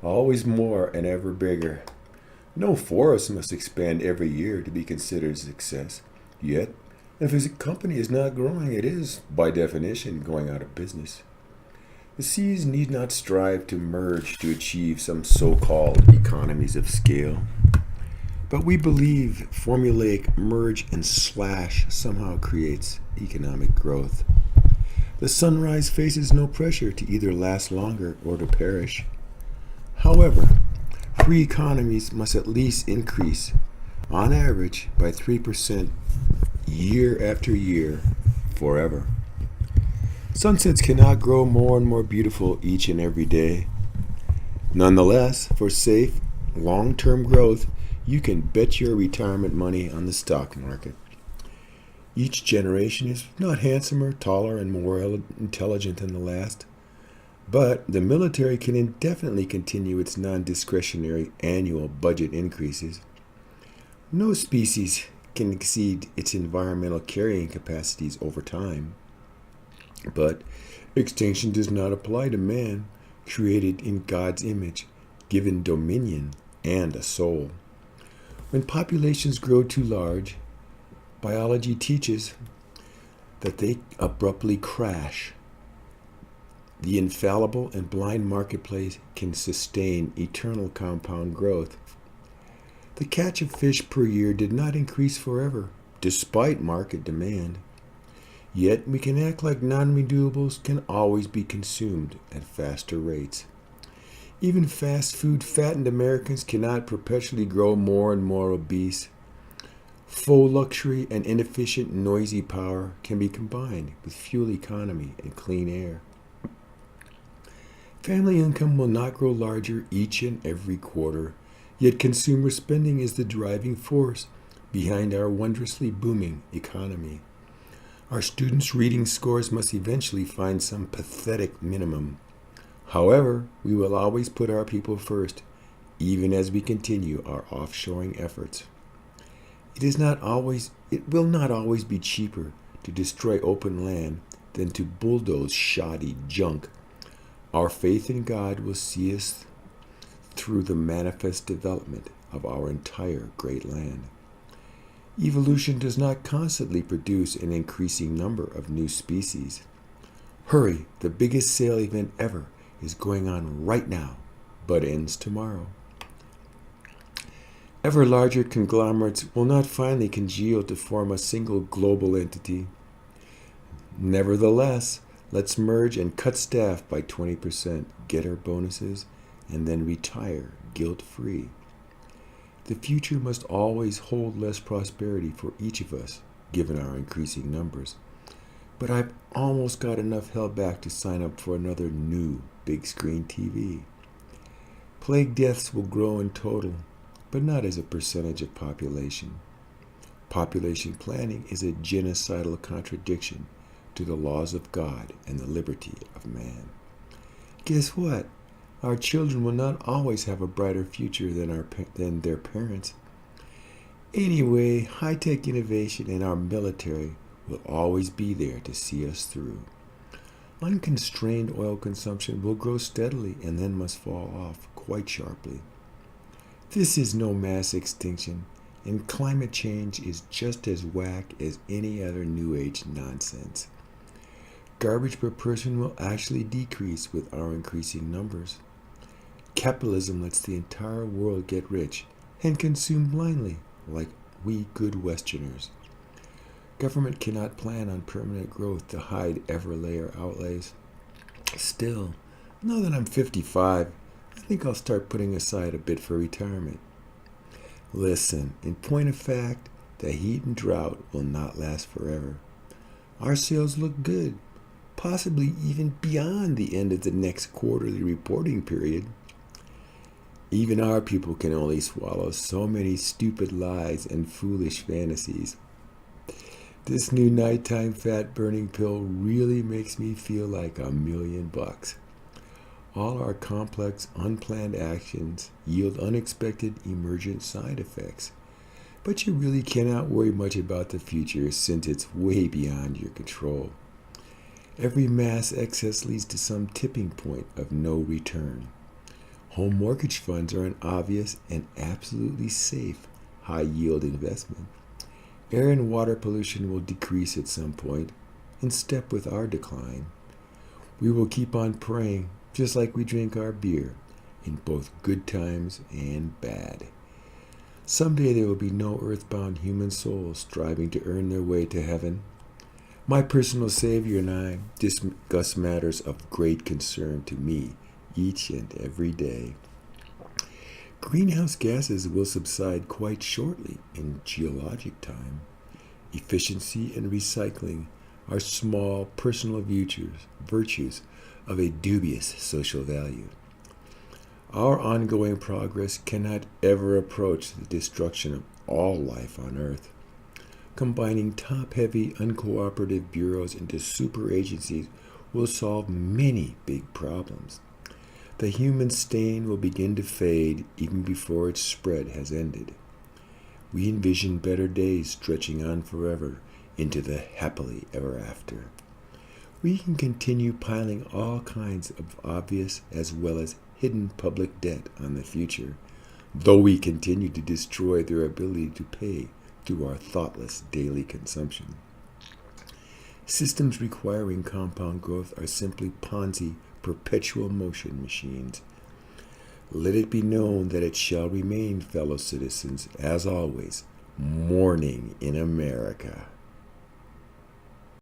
Always more and ever bigger. No forest must expand every year to be considered a success. Yet, if a company is not growing, it is, by definition, going out of business. The seas need not strive to merge to achieve some so called economies of scale. But we believe formulaic merge and slash somehow creates economic growth. The sunrise faces no pressure to either last longer or to perish. However, free economies must at least increase, on average, by 3% year after year, forever. Sunsets cannot grow more and more beautiful each and every day. Nonetheless, for safe, long term growth, you can bet your retirement money on the stock market. Each generation is not handsomer, taller, and more intelligent than the last, but the military can indefinitely continue its non discretionary annual budget increases. No species can exceed its environmental carrying capacities over time. But extinction does not apply to man, created in God's image, given dominion and a soul. When populations grow too large, biology teaches that they abruptly crash. The infallible and blind marketplace can sustain eternal compound growth. The catch of fish per year did not increase forever, despite market demand. Yet we can act like non-renewables can always be consumed at faster rates. Even fast food fattened Americans cannot perpetually grow more and more obese. Faux luxury and inefficient noisy power can be combined with fuel economy and clean air. Family income will not grow larger each and every quarter, yet consumer spending is the driving force behind our wondrously booming economy. Our students' reading scores must eventually find some pathetic minimum. However, we will always put our people first, even as we continue our offshoring efforts. It will not always be cheaper to destroy open land than to bulldoze shoddy junk. Our faith in God will see us through the manifest development of our entire great land. Evolution does not constantly produce an increasing number of new species. Hurry, the biggest sale event ever is going on right now, but ends tomorrow. Ever larger conglomerates will not finally congeal to form a single global entity. Nevertheless, let's merge and cut staff by 20%, get our bonuses, and then retire guilt-free. The future must always hold less prosperity for each of us, given our increasing numbers. But I've almost got enough held back to sign up for another new big screen TV. Plague deaths will grow in total, but not as a percentage of population. Population planning is a genocidal contradiction to the laws of God and the liberty of man. Guess what? Our children will not always have a brighter future than their parents. Anyway, high-tech innovation and our military will always be there to see us through. Unconstrained oil consumption will grow steadily and then must fall off quite sharply. This is no mass extinction, and climate change is just as whack as any other New Age nonsense. Garbage per person will actually decrease with our increasing numbers. Capitalism lets the entire world get rich and consume blindly, like we good Westerners. Government cannot plan on permanent growth to hide ever-layer outlays. Still, now that I'm 55, I think I'll start putting aside a bit for retirement. Listen, in point of fact, the heat and drought will not last forever. Our sales look good, possibly even beyond the end of the next quarterly reporting period. Even our people can only swallow so many stupid lies and foolish fantasies. This new nighttime fat-burning pill really makes me feel like $1,000,000. All our complex, unplanned actions yield unexpected emergent side effects. But you really cannot worry much about the future since it's way beyond your control. Every mass excess leads to some tipping point of no return. Home mortgage funds are an obvious and absolutely safe high-yield investment. Air and water pollution will decrease at some point, in step with our decline. We will keep on praying, just like we drink our beer, in both good times and bad. Someday there will be no earthbound human souls striving to earn their way to heaven. My personal Savior and I discuss matters of great concern to me each and every day. Greenhouse gases will subside quite shortly in geologic time. Efficiency and recycling are small personal virtues of a dubious social value. Our ongoing progress cannot ever approach the destruction of all life on Earth. Combining top-heavy, uncooperative bureaus into super agencies will solve many big problems. The human stain will begin to fade even before its spread has ended. We envision better days stretching on forever into the happily ever after. We can continue piling all kinds of obvious as well as hidden public debt on the future, though we continue to destroy their ability to pay through our thoughtless daily consumption. Systems requiring compound growth are simply Ponzi perpetual motion machines. Let it be known that it shall remain, fellow citizens, as always, mourning in America.